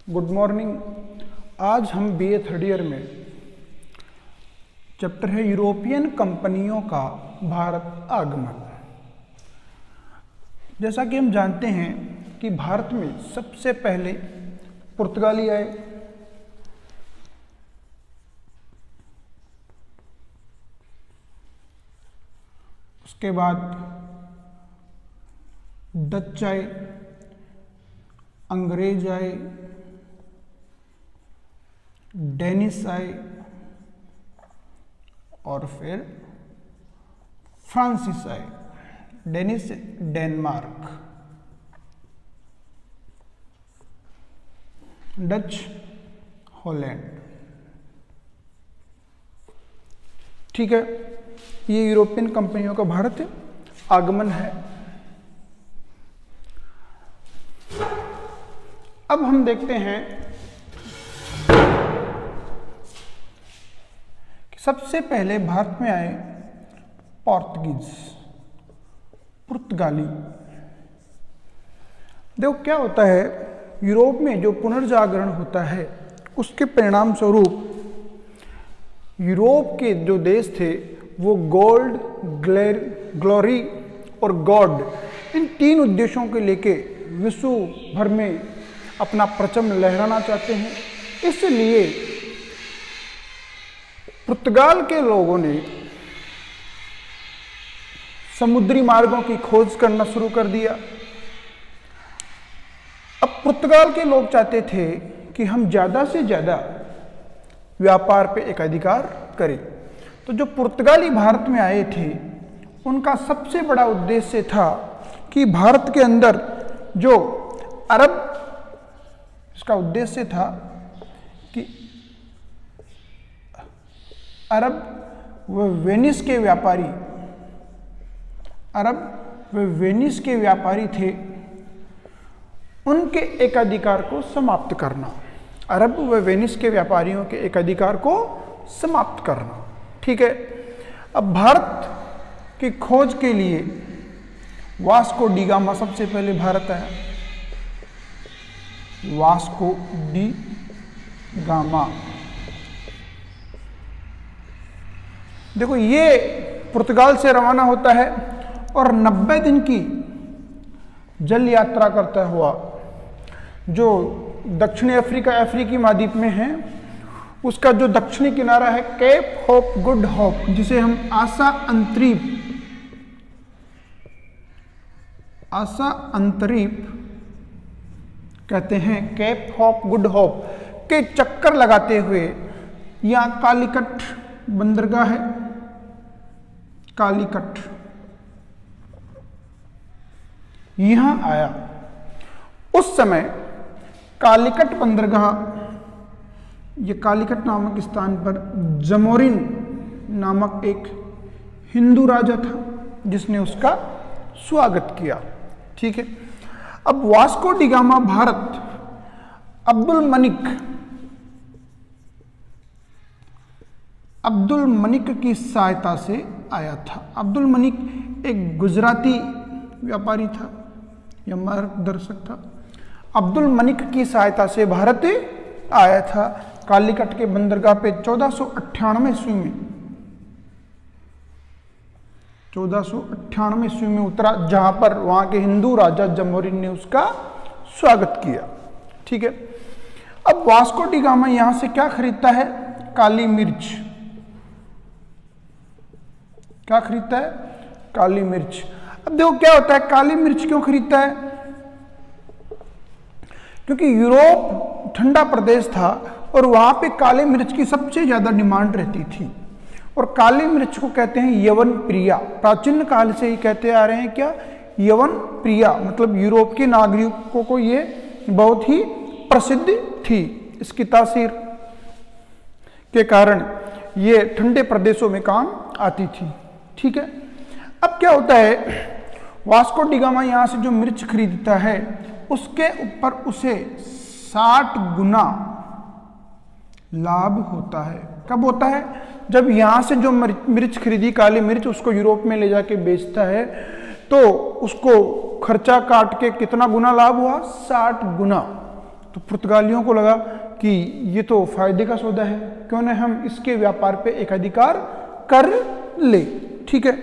Good morning. आज हम BA third year में चैप्टर है यूरोपियन कंपनियों का भारत आगमन। जैसा कि हम जानते हैं कि भारत में सबसे पहले पुर्तगाली आए, उसके बाद डच आए, अंग्रेज आए, डेनिस आए और फिर फ्रांसीस आए। डेनिस डेनमार्क, डच हॉलैंड। ठीक है, ये यूरोपियन कंपनियों का भारत आगमन है। अब हम देखते हैं कि सबसे पहले भारत में आए पुर्तगाली। देखो क्या होता है, यूरोप में जो पुनर्जागरण होता है उसके परिणाम स्वरूप यूरोप के जो देश थे वो गोल्ड, ग्लोरी और गॉड, इन तीन उद्देश्यों के लेके विश्व भर में अपना परचम लहराना चाहते हैं। इसलिए पुर्तगाल के लोगों ने समुद्री मार्गों की खोज करना शुरू कर दिया। अब पुर्तगाल के लोग चाहते थे कि हम ज़्यादा से ज़्यादा व्यापार पे एक अधिकार करें। तो जो पुर्तगाली भारत में आए थे उनका सबसे बड़ा उद्देश्य था कि भारत के अंदर जो अरब, इसका उद्देश्य था कि अरब व वेनिस के व्यापारी, अरब व वेनिस के व्यापारी थे, उनके एकाधिकार को समाप्त करना। अरब व वेनिस के व्यापारियों के एकाधिकार को समाप्त करना। ठीक है, अब भारत की खोज के लिए वास्को डी गामा सबसे पहले भारत आया। वास्को डी गामा, देखो ये पुर्तगाल से रवाना होता है और 90 दिन की जल यात्रा करता हुआ जो दक्षिणी अफ्रीकी महाद्वीप में है, उसका जो दक्षिणी किनारा है केप होप गुड होप, जिसे हम आशा अंतरीप कहते हैं, केप होप गुड होप के चक्कर लगाते हुए यहाँ कालीकट बंदरगाह है, कालीकट, यहां आया। उस समय कालीकट बंदरगाह, ये कालीकट नामक स्थान पर जमोरिन नामक एक हिंदू राजा था जिसने उसका स्वागत किया। ठीक है, अब Vasco da Gama Bharat Abdul Manik की सहायता से आया था। अब्दुल मनिक एक गुजराती व्यापारी था या मार्गदर्शक था। अब्दुल मनिक की सहायता से भारत आया था। कालीकट के बंदरगाह पे 1498 ईस्वी में 1498 ईस्वी में उतरा, जहां पर वहां के हिंदू राजा जमोरिन ने उसका स्वागत किया। ठीक है, अब वास्को डी गामा यहां से क्या खरीदता है? काली मिर्च। क्या खरीदता है? काली मिर्च। अब देखो क्या होता है, काली मिर्च क्यों खरीदता है? क्योंकि यूरोप ठंडा प्रदेश था और वहां पे काली मिर्च की सबसे ज्यादा डिमांड रहती थी। और काली मिर्च को कहते हैं यवन प्रिया। प्राचीन काल से ही कहते आ रहे हैं क्या? यवन प्रिया, मतलब यूरोप के नागरिकों को ये बहुत ही प्रसिद्ध थी। इसकी तासीर के कारण ये ठंडे प्रदेशों में काम आती थी। ठीक है, अब क्या होता है, वास्को डी गामा यहां से जो मिर्च खरीदता है उसके ऊपर उसे 60 गुना लाभ होता है। कब होता है? जब यहां से जो मिर्च खरीदी, काली मिर्च, उसको यूरोप में ले जाके बेचता है तो उसको खर्चा काट के कितना गुना लाभ हुआ? 60 गुना। तो तो पुर्तगालियों को लगा कि ये तो फायदे का सौदा है, क्यों न हम इसके व्यापार पे एकाधिकार कर ले। ठीक है,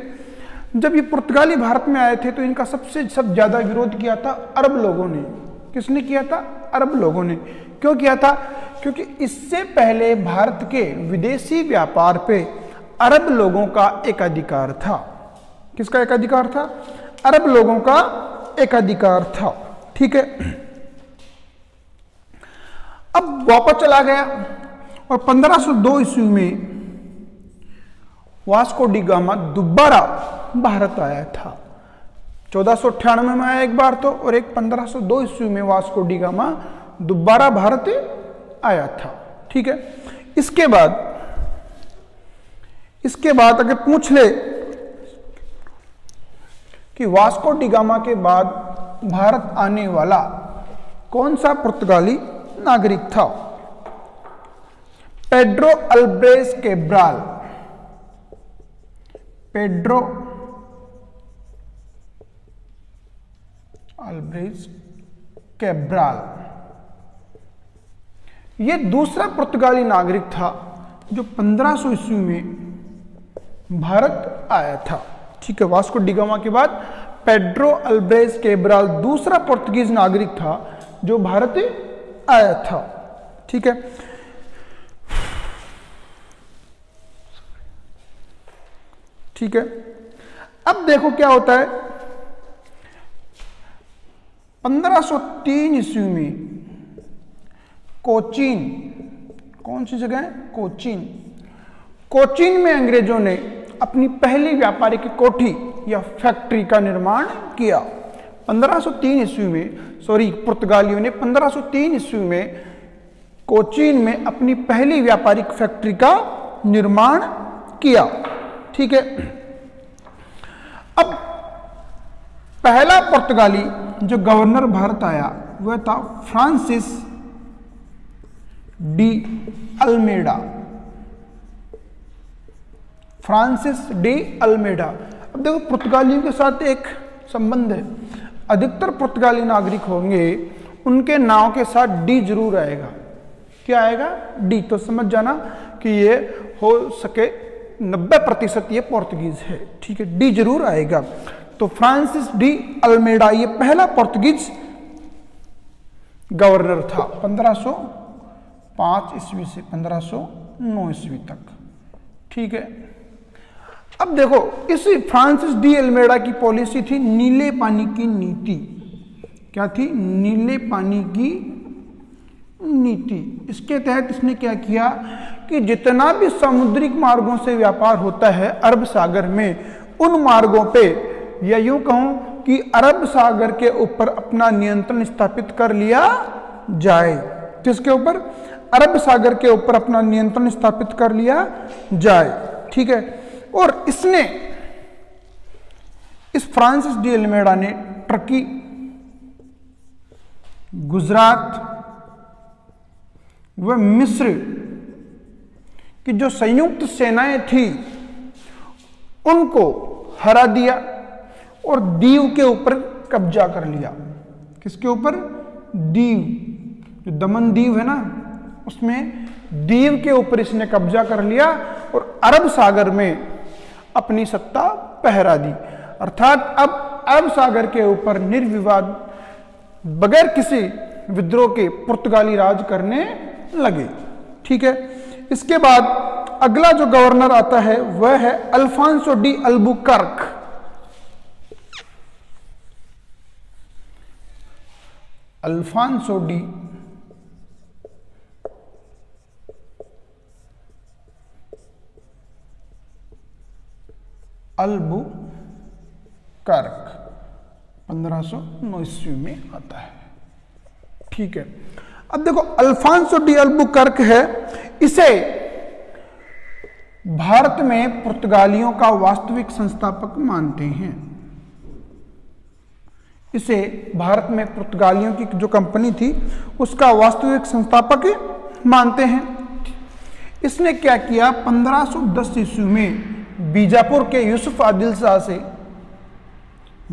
जब ये पुर्तगाली भारत में आए थे तो इनका सब ज्यादा विरोध किया था अरब लोगों ने। किसने किया था? अरब लोगों ने। क्यों किया था? क्योंकि इससे पहले भारत के विदेशी व्यापार पे अरब लोगों का एकाधिकार था। किसका एकाधिकार था? अरब लोगों का एकाधिकार था। ठीक है, अब वापस चला गया और 1502 ईस्वी में वास्को डी गामा दोबारा भारत आया था। 1498 में आया एक बार तो, और एक 1502 ईस्वी में वास्को डी गामा दोबारा भारत आया था। ठीक है, इसके बाद अगर पूछ ले कि वास्को डी गामा के बाद भारत आने वाला कौन सा पुर्तगाली नागरिक था? Pedro Alvares Cabral. Pedro Alvares Cabral ये दूसरा पुर्तगाली नागरिक था जो 1500 ईस्वी में भारत आया था। ठीक है, वास्को डी गामा के बाद पेड्रो अल्ब्रेज कैब्राल दूसरा पुर्तगीज नागरिक था जो भारत आया था। ठीक है, ठीक है, अब देखो क्या होता है। 1503 ईस्वी में कोचीन, कौन सी जगह है? कोचीन। कोचीन में अंग्रेजों ने अपनी पहली व्यापारिक कोठी या फैक्ट्री का निर्माण किया। 1503 ईस्वी में, सॉरी, पुर्तगालियों ने 1503 ईस्वी में कोचीन में अपनी पहली व्यापारिक फैक्ट्री का निर्माण किया। ठीक है, अब पहला पुर्तगाली जो गवर्नर भारत आया वह था Francis de Almeida. Francis de Almeida. अब देखो, पुर्तगालियों के साथ एक संबंध है। अधिकतर पुर्तगाली नागरिक होंगे उनके नाम के साथ डी जरूर आएगा। क्या आएगा? डी। तो समझ जाना कि ये हो सके 90% ये पोर्तुगीज है। ठीक है, डी जरूर आएगा। तो फ्रांसिस डी अल्मेडा ये पहला पोर्तुगीज गवर्नर था 1505 ईस्वी से 1509 ईस्वी तक। ठीक है, अब देखो, इसी फ्रांसिस डी अल्मेडा की पॉलिसी थी नीले पानी की नीति। क्या थी? नीले पानी की नीति। इसके तहत इसने क्या किया कि जितना भी समुद्री मार्गों से व्यापार होता है अरब सागर में, उन मार्गों पे, या यूं कहूं कि अरब सागर के ऊपर अपना नियंत्रण स्थापित कर लिया जाए। किसके ऊपर? अरब सागर के ऊपर अपना नियंत्रण स्थापित कर लिया जाए। ठीक है, और इसने, इस फ्रांसिस डी अल्मेडा ने टर्की, गुजरात व मिस्र की जो संयुक्त सेनाएं थी उनको हरा दिया और दीव के ऊपर कब्जा कर लिया। किसके ऊपर? दीव, जो दमन दीव है ना, उसमें दीव के ऊपर इसने कब्जा कर लिया और अरब सागर में अपनी सत्ता पहरा दी। अर्थात अब अरब सागर के ऊपर निर्विवाद, बगैर किसी विद्रोह के पुर्तगाली राज करने लगे। ठीक है, इसके बाद अगला जो गवर्नर आता है वह है Alfonso de Albuquerque. Alfonso de Albuquerque 1509 ईस्वी में आता है। ठीक है, अब देखो, अल्फांसो डी अल्बुकर्क है, इसे भारत में पुर्तगालियों का वास्तविक संस्थापक मानते हैं। इसे भारत में पुर्तगालियों की जो कंपनी थी उसका वास्तविक संस्थापक मानते हैं। इसने क्या किया? 1510 ईस्वी में बीजापुर के यूसुफ आदिल शाह से,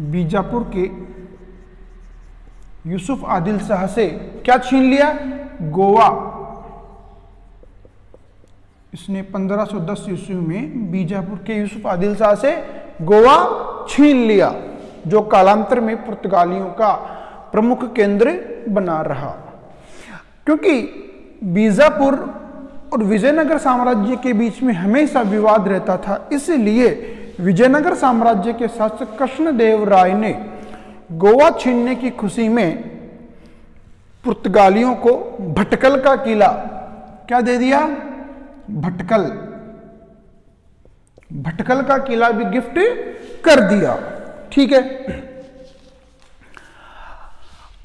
बीजापुर के यूसुफ आदिल शाह से क्या छीन लिया? गोवा। इसने 1510 ईस्वी में बीजापुर के यूसुफ आदिल शाह से गोवा छीन लिया, जो कालांतर में पुर्तगालियों का प्रमुख केंद्र बना रहा। क्योंकि बीजापुर और विजयनगर साम्राज्य के बीच में हमेशा विवाद रहता था, इसलिए विजयनगर साम्राज्य के शासक कृष्णदेव राय ने गोवा छीनने की खुशी में पुर्तगालियों को भटकल का किला क्या दे दिया? भटकल। भटकल का किला भी गिफ्ट कर दिया। ठीक है।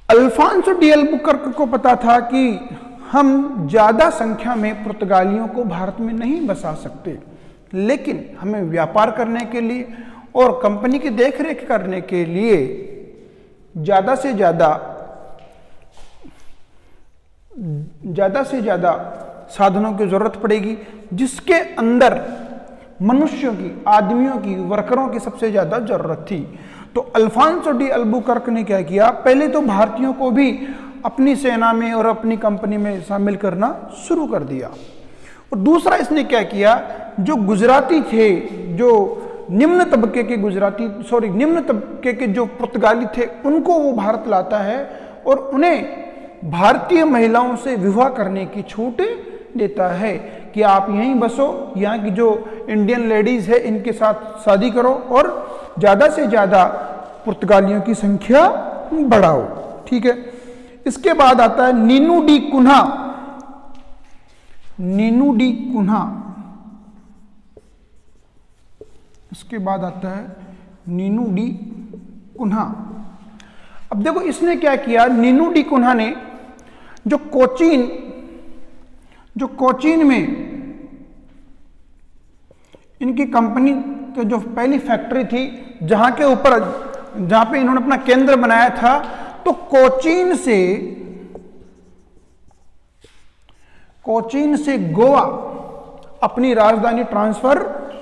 अल्फांसो डी अल्बुकर्क को पता था कि हम ज्यादा संख्या में पुर्तगालियों को भारत में नहीं बसा सकते, लेकिन हमें व्यापार करने के लिए और कंपनी की देखरेख करने के लिए ज्यादा से ज्यादा साधनों की जरूरत पड़ेगी, जिसके अंदर मनुष्यों की, आदमियों की, वर्करों की सबसे ज्यादा जरूरत थी। तो अल्फांसो डी अल्बुकर्क ने क्या किया? पहले तो भारतीयों को भी अपनी सेना में और अपनी कंपनी में शामिल करना शुरू कर दिया। और दूसरा इसने क्या किया? जो गुजराती थे, जो निम्न तबके के जो पुर्तगाली थे, उनको वो भारत लाता है और उन्हें भारतीय महिलाओं से विवाह करने की छूट देता है कि आप यहीं बसो, यहाँ की जो इंडियन लेडीज है इनके साथ शादी करो और ज्यादा से ज्यादा पुर्तगालियों की संख्या बढ़ाओ। ठीक है। इसके बाद आता है Nuno de Cunha. Nuno de Cunha. इसके बाद आता है नीनू डी कुन्हा। अब देखो इसने क्या किया? नीनू डी कुन्हा ने जो कोचीन में इनकी कंपनी की जो पहली फैक्ट्री थी, जहां पे इन्होंने अपना केंद्र बनाया था, तो कोचीन से गोवा अपनी राजधानी ट्रांसफर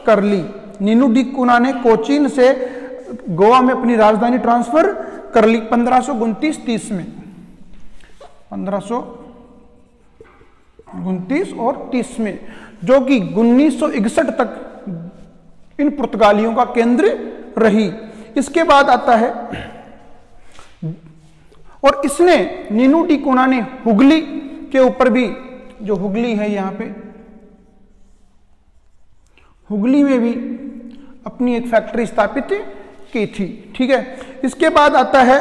कर ली। नीनू डी कुन्हा ने कोचीन से गोवा में अपनी राजधानी ट्रांसफर कर ली 1529-30 में। 1529 और 30 में, जो कि 1961 तक इन पुर्तगालियों का केंद्र रही। इसके बाद आता है, और इसने नीनू डी कुन्हा ने हुगली के ऊपर भी, जो हुगली है यहां पे, हुगली में भी अपनी एक फैक्ट्री स्थापित की थी। ठीक है। इसके बाद आता है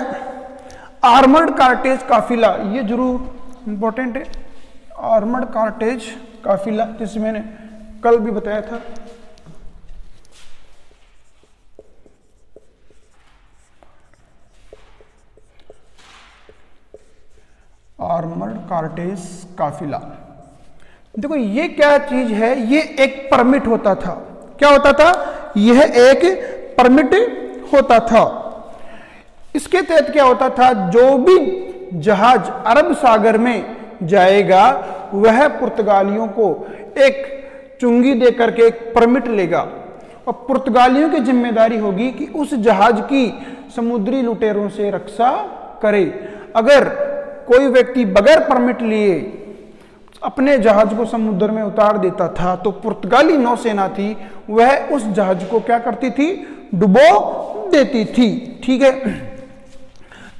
आर्मर्ड कार्टेज काफिला। ये जरूर इंपॉर्टेंट है, आर्मर्ड कार्टेज काफिला, जिसे मैंने कल भी बताया था। आर्मर्ड कार्टेज काफिला। देखो ये क्या चीज है? ये एक परमिट होता था। क्या होता था? यह एक परमिट होता था। इसके तहत क्या होता था? जो भी जहाज अरब सागर में जाएगा, वह पुर्तगालियों को एक चुंगी देकर के एक परमिट लेगा, और पुर्तगालियों की जिम्मेदारी होगी कि उस जहाज की समुद्री लुटेरों से रक्षा करे। अगर कोई व्यक्ति बगैर परमिट लिए अपने जहाज को समुद्र में उतार देता था, तो पुर्तगाली नौसेना थी वह उस जहाज को क्या करती थी? डुबो देती थी। ठीक है।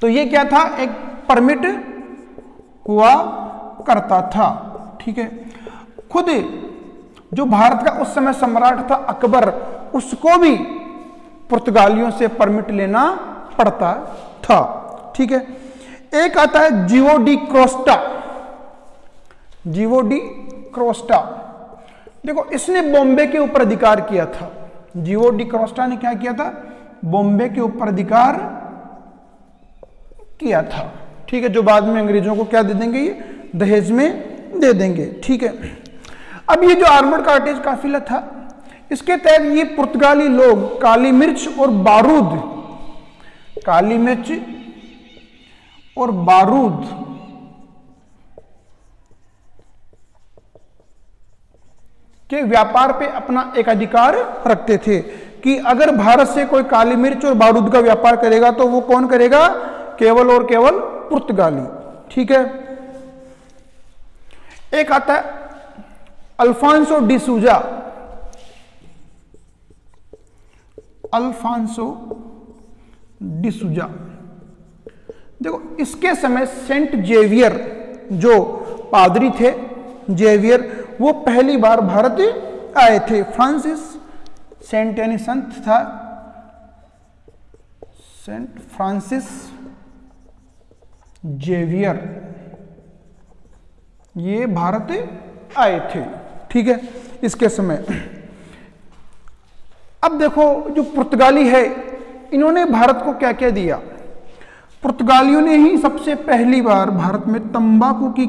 तो ये क्या था? एक परमिट हुआ करता था। ठीक है। खुद जो भारत का उस समय सम्राट था अकबर, उसको भी पुर्तगालियों से परमिट लेना पड़ता था। ठीक है। एक आता है जीवो डी क्रोस्टा। जीवो डी क्रोस्टा, देखो इसने बॉम्बे के ऊपर अधिकार किया था। जीवो डी क्रोस्टा ने क्या किया था? बॉम्बे के ऊपर अधिकार किया था। ठीक है। जो बाद में अंग्रेजों को क्या दे देंगे? ये दहेज में दे देंगे। ठीक है। अब ये जो आर्मर्ड कार्टेज काफिला था, इसके तहत ये पुर्तगाली लोग काली मिर्च और बारूद, काली मिर्च और बारूद के व्यापार पे अपना एक अधिकार रखते थे कि अगर भारत से कोई काली मिर्च और बारूद का व्यापार करेगा तो वो कौन करेगा? केवल और केवल पुर्तगाली। ठीक है, एक आता है अल्फांसो डिसूजा। अल्फांसो डिसूजा, देखो इसके समय सेंट जेवियर जो पादरी थे, जेवियर, वो पहली बार भारत आए थे। फ्रांसिस, सेंट यानी संत था, सेंट फ्रांसिस जेवियर, ये भारत आए थे। ठीक है, इसके समय। अब देखो जो पुर्तगाली है, इन्होंने भारत को क्या क्या दिया। पुर्तगालियों ने ही सबसे पहली बार भारत में तंबाकू की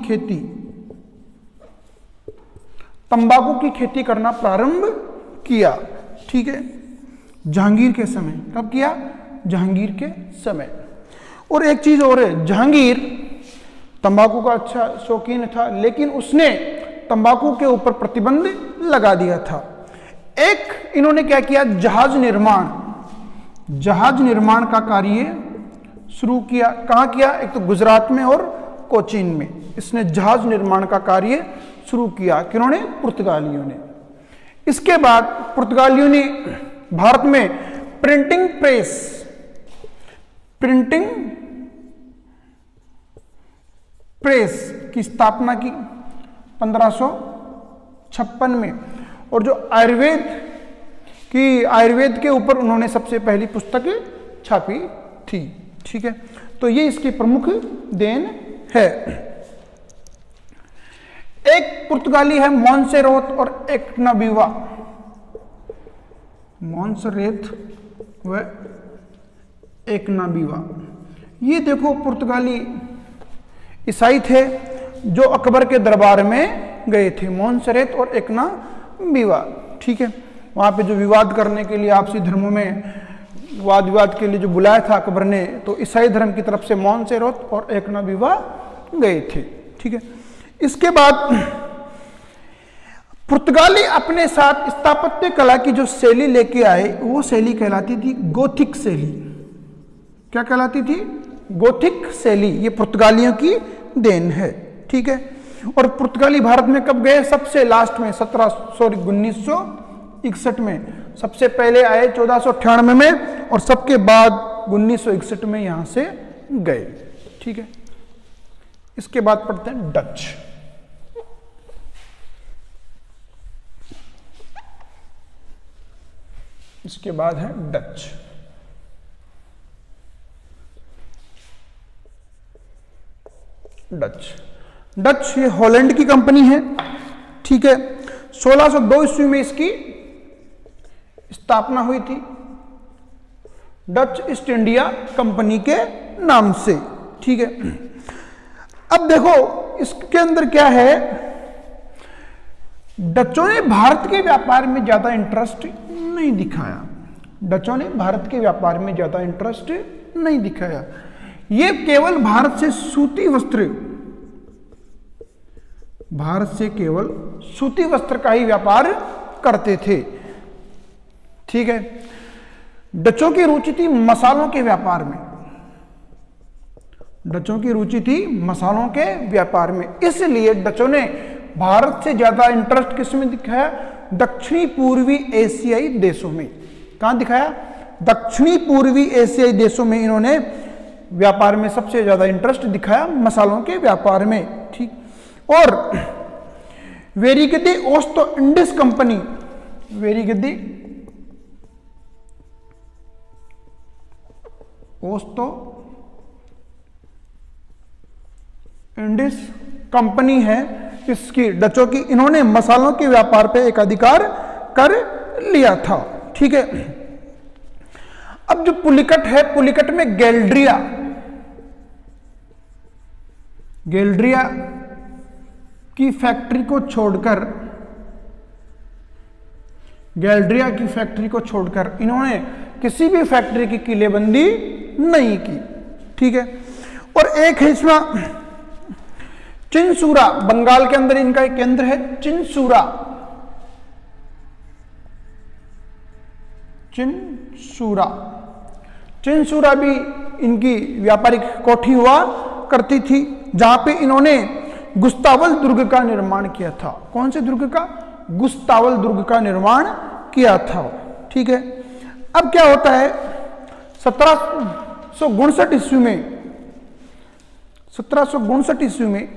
खेती करना प्रारंभ किया। ठीक है, जहांगीर के समय। कब किया? जहांगीर के समय। और एक चीज और है, जहांगीर तंबाकू का अच्छा शौकीन था, लेकिन उसने तंबाकू के ऊपर प्रतिबंध लगा दिया था। एक इन्होंने क्या किया, जहाज निर्माण का कार्य शुरू किया। कहां किया? एक तो गुजरात में और कोचीन में इसने जहाज निर्माण का कार्य शुरू किया। किन्होंने? पुर्तगालियों ने। इसके बाद पुर्तगालियों ने भारत में प्रिंटिंग प्रेस की स्थापना की 1556 में। और जो आयुर्वेद के ऊपर उन्होंने सबसे पहली पुस्तक छापी थी। ठीक है, तो ये इसकी प्रमुख देन है। एक पुर्तगाली है मोंसेरेत और एक नबीवा। मोंसेरेत व एक नबीवा, ये देखो पुर्तगाली ईसाई थे जो अकबर के दरबार में गए थे। मोंसेरेत और एक नबीवा। ठीक है, वहां पे जो विवाद करने के लिए, आपसी धर्मों में वाद विवाद के लिए जो बुलाया था अकबर ने, तो ईसाई धर्म की तरफ से मोंसेरेत और एक नबीवा गए थे। ठीक है, इसके बाद पुर्तगाली अपने साथ स्थापत्य कला की जो शैली लेके आए, वो शैली कहलाती थी गोथिक शैली। क्या कहलाती थी? गोथिक शैली। ये पुर्तगालियों की देन है। ठीक है, और पुर्तगाली भारत में कब गए? सबसे लास्ट में 1961 में। सबसे पहले आए 1498 में, और सबके बाद 1961 में यहां से गए। ठीक है, इसके बाद पढ़ते हैं डच। इसके बाद है डच। डच ये हॉलैंड की कंपनी है। ठीक है, 1602 ईस्वी में इसकी स्थापना हुई थी, डच ईस्ट इंडिया कंपनी के नाम से। ठीक है, अब देखो इसके अंदर क्या है, डचों ने भारत के व्यापार में ज्यादा इंटरेस्ट नहीं दिखाया। डचों ने भारत के व्यापार में ज्यादा इंटरेस्ट नहीं दिखाया। ये केवल भारत से सूती वस्त्र का ही व्यापार करते थे। ठीक है, डचों की रुचि थी मसालों के व्यापार में। इसलिए डचों ने भारत से ज्यादा इंटरेस्ट किसमें दिखाया? दक्षिणी पूर्वी एशियाई देशों में। कहां दिखाया? दक्षिणी पूर्वी एशियाई देशों में इन्होंने व्यापार में सबसे ज्यादा इंटरेस्ट दिखाया, मसालों के व्यापार में। ठीक, और वेरिगद्दी ओस्तो इंडिस कंपनी, वेरिगद्दी ओस्तो इंडिस कंपनी है इसकी, डचों की, इन्होंने मसालों के व्यापार पे एक अधिकार कर लिया था। ठीक है, अब जो पुलिकट है, पुलिकट में गैल्ड्रिया की फैक्ट्री को छोड़कर इन्होंने किसी भी फैक्ट्री की किलेबंदी नहीं की। ठीक है, और एक है इसमें चिनसूरा, बंगाल के अंदर इनका एक केंद्र है चिनसूरा भी इनकी व्यापारिक कोठी हुआ करती थी, जहां पे इन्होंने गुस्तावल दुर्ग का निर्माण किया था। कौन से दुर्ग का? गुस्तावल दुर्ग का निर्माण किया था। ठीक है, अब क्या होता है 1759 ईस्वी में, 1759 ईस्वी में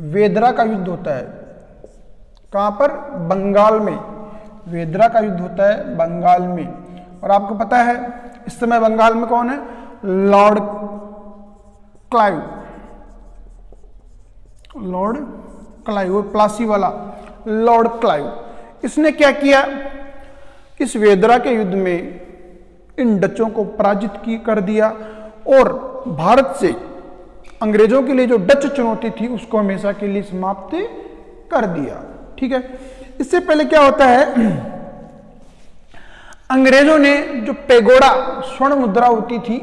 वेदरा का युद्ध होता है। कहां पर? बंगाल में वेदरा का युद्ध होता है, बंगाल में। और आपको पता है इस समय बंगाल में कौन है? लॉर्ड क्लाइव, लॉर्ड क्लाइव, वो प्लासी वाला लॉर्ड क्लाइव। इसने क्या किया? इस वेदरा के युद्ध में इन डचों को पराजित कर दिया और भारत से अंग्रेजों के लिए जो डच चुनौती थी उसको हमेशा के लिए समाप्त कर दिया। ठीक है, इससे पहले क्या होता है, अंग्रेजों ने जो पेगोडा स्वर्ण मुद्रा होती थी,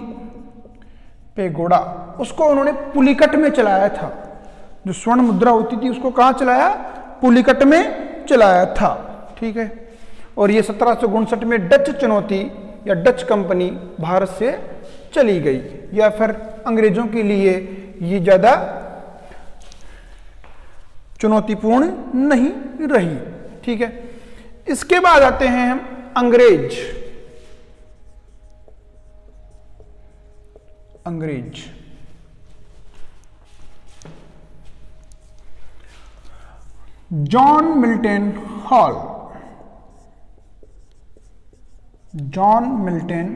पेगोडा, उसको उन्होंने पुलिकट में चलाया था। जो स्वर्ण मुद्रा होती थी उसको कहां चलाया? पुलिकट में चलाया था। ठीक है, और ये 1759 में डच चुनौती या डच कंपनी भारत से चली गई, या फिर अंग्रेजों के लिए ये ज्यादा चुनौतीपूर्ण नहीं रही। ठीक है, इसके बाद आते हैं हम अंग्रेज। अंग्रेज John Milton hall, John Milton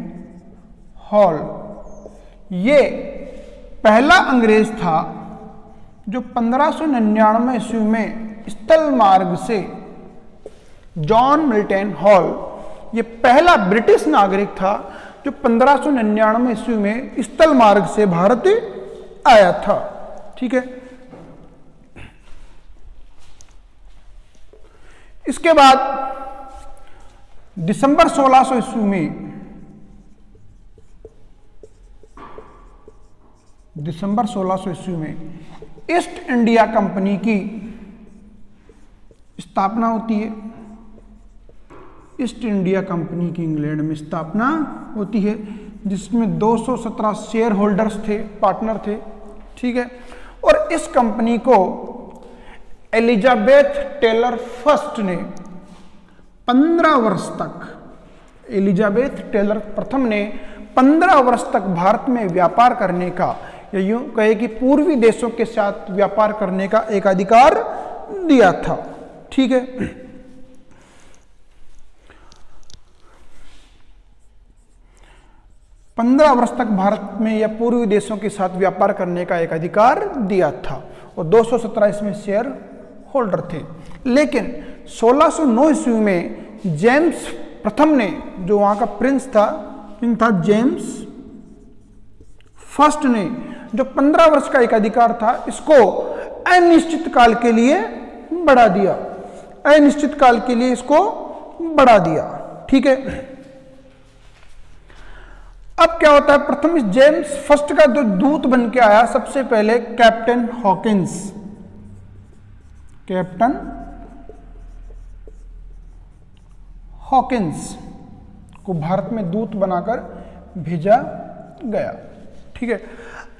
hall ये पहला अंग्रेज था जो 1599 ईस्वी में स्थल मार्ग से, जॉन मिल्टन हॉल ये पहला ब्रिटिश नागरिक था जो 1599 ईस्वी में स्थल मार्ग से भारत आया था। ठीक है, इसके बाद दिसंबर 1600 ईस्वी में, दिसंबर 1600 ईस्वी में ईस्ट इंडिया कंपनी की स्थापना होती है। ईस्ट इंडिया कंपनी की इंग्लैंड में स्थापना होती है, जिसमें 217 शेयर होल्डर्स थे, पार्टनर थे। ठीक है, और इस कंपनी को एलिजाबेथ टेलर फर्स्ट ने 15 वर्ष तक, एलिजाबेथ टेलर प्रथम ने 15 वर्ष तक भारत में व्यापार करने का, या यूं कहे कि पूर्वी देशों के साथ व्यापार करने का एक अधिकार दिया था। ठीक है, 15 वर्ष तक भारत में या पूर्वी देशों के साथ व्यापार करने का एक अधिकार दिया था, और 217 इसमें शेयर होल्डर थे। लेकिन 1609 ईस्वी में जेम्स प्रथम ने, जो वहां का प्रिंस था, किंग था जेम्स फर्स्ट ने, जो 15 वर्ष का एक अधिकार था, इसको अनिश्चित काल के लिए बढ़ा दिया, अनिश्चित काल के लिए इसको बढ़ा दिया। ठीक है, अब क्या होता है, प्रथम इस जेम्स फर्स्ट का जो दूत बन के आया सबसे पहले कैप्टन हॉकिंस, कैप्टन हॉकिंस को भारत में दूत बनाकर भेजा गया। ठीक है,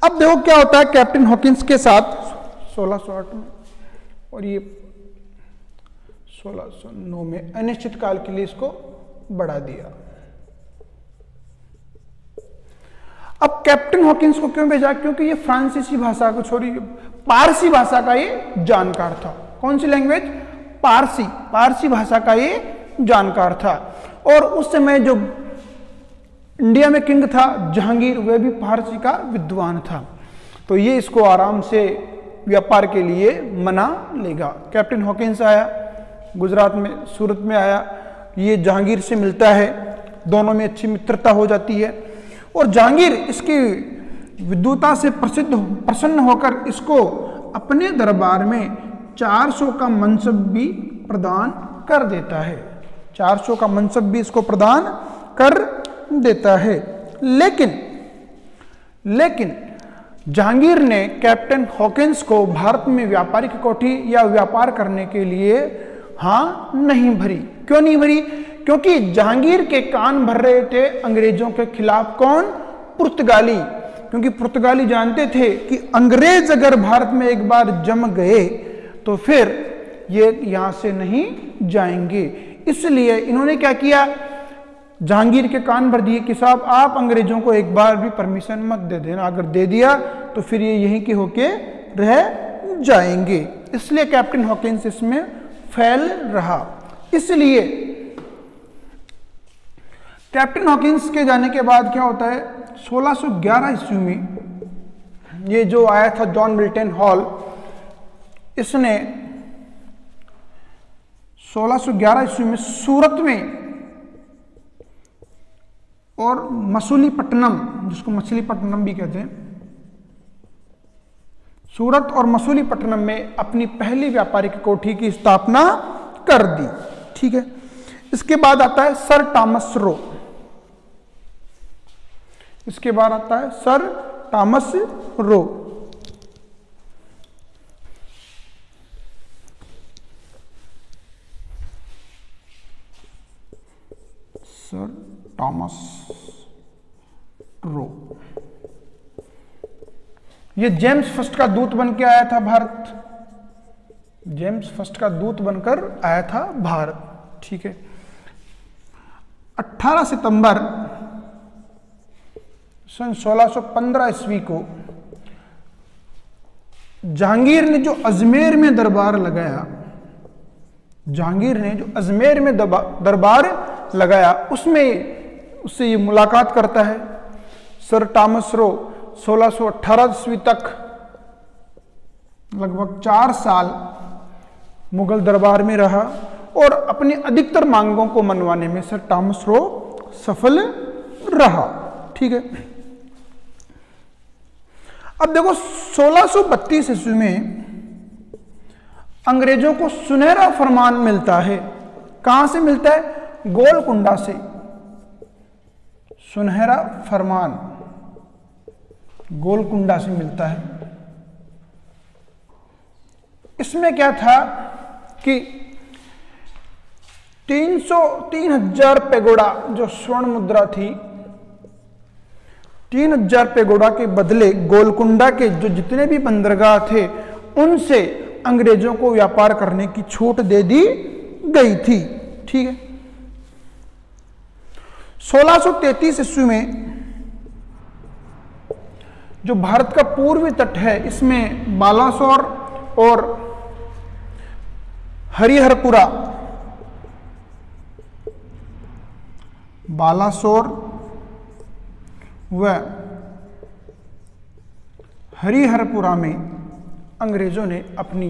अब देखो क्या होता है कैप्टन हॉकिंस के साथ 1608 में, और ये 1609 में अनिश्चित काल के लिए इसको बढ़ा दिया। अब कैप्टन हॉकिंस को क्यों भेजा? क्योंकि ये फ्रांसीसी भाषा को छोड़ी पारसी भाषा का ये जानकार था। कौन सी लैंग्वेज? पारसी, पारसी भाषा का ये जानकार था। और उस समय जो इंडिया में किंग था जहांगीर, वह भी फारसी का विद्वान था, तो ये इसको आराम से व्यापार के लिए मना लेगा। कैप्टन हॉकिंस आया गुजरात में, सूरत में आया, ये जहांगीर से मिलता है, दोनों में अच्छी मित्रता हो जाती है, और जहांगीर इसकी विद्वता से प्रसन्न होकर इसको अपने दरबार में 400 का मनसब भी प्रदान कर देता है, 400 का मनसब भी इसको प्रदान कर देता है। लेकिन जहांगीर ने कैप्टन हॉकिंस को भारत में व्यापारिक कोठी या व्यापार करने के लिए हाँ नहीं भरी। क्यों नहीं भरी? क्योंकि जहांगीर के कान भर रहे थे अंग्रेजों के खिलाफ। कौन? पुर्तगाली। क्योंकि पुर्तगाली जानते थे कि अंग्रेज अगर भारत में एक बार जम गए तो फिर ये यहां से नहीं जाएंगे। इसलिए इन्होंने क्या किया, जहांगीर के कान भर दिए कि साहब आप अंग्रेजों को एक बार भी परमिशन मत दे देना, अगर दे दिया तो फिर ये यहीं के होके रह जाएंगे। इसलिए कैप्टन हॉकिंस इसमें फेल रहा। इसलिए कैप्टन हॉकिंस के जाने के बाद क्या होता है, 1611 ईस्वी में ये जो आया था जॉन मिल्टन हॉल, इसने 1611 ईस्वी में सूरत में और मसूलीपट्टनम, जिसको मछलीपट्टनम भी कहते हैं, सूरत और मसूलीपट्टनम में अपनी पहली व्यापारिक कोठी की स्थापना कर दी। ठीक है, इसके बाद आता है सर टॉमस रो। इसके बाद आता है sir Thomas Roe. Sir Thomas Roe, ये जेम्स फर्स्ट का दूत बन के आया था भारत। जेम्स फर्स्ट का दूत बनकर आया था भारत। ठीक है, 18 सितंबर सन 1615 ईस्वी को जहांगीर ने जो अजमेर में दरबार लगाया, जहांगीर ने जो अजमेर में दरबार लगाया, उसमें उससे ये मुलाकात करता है। सर टॉमस रो 1618 ईस्वी तक लगभग 4 साल मुगल दरबार में रहा और अपनी अधिकतर मांगों को मनवाने में सर टॉमस रो सफल रहा। ठीक है, अब देखो 1632 ईस्वी में अंग्रेजों को सुनहरा फरमान मिलता है। कहां से मिलता है? गोलकुंडा से। सुनहरा फरमान गोलकुंडा से मिलता है। इसमें क्या था कि 3000 पेगोडा जो स्वर्ण मुद्रा थी, 3000 पेगोडा के बदले गोलकुंडा के जो जितने भी बंदरगाह थे उनसे अंग्रेजों को व्यापार करने की छूट दे दी गई थी। ठीक है, 1633 ईस्वी में जो भारत का पूर्वी तट है, इसमें बालासोर और हरिहरपुरा, बालासोर व हरिहरपुरा में अंग्रेजों ने अपनी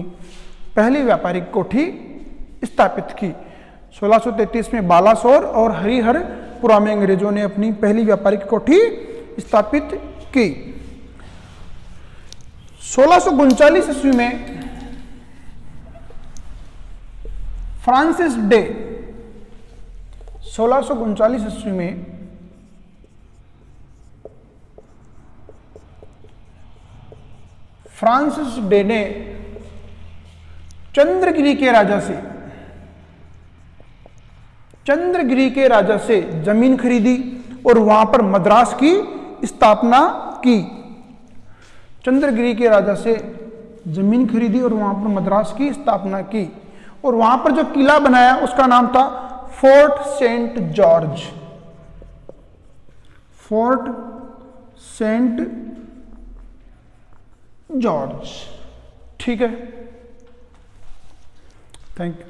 पहली व्यापारिक कोठी स्थापित की। 1633 में बालासोर और हरिहरपुरा में अंग्रेजों ने अपनी पहली व्यापारिक कोठी स्थापित की। 1639 ईस्वी में फ्रांसिस डे, 1639 ईस्वी में फ्रांसिस डे ने चंद्रगिरी के राजा से जमीन खरीदी और वहां पर मद्रास की स्थापना की। चंद्रगिरी के राजा से जमीन खरीदी और वहां पर मद्रास की स्थापना की और वहां पर जो किला बनाया उसका नाम था Fort Saint George. Fort Saint George. ठीक है, थैंक यू।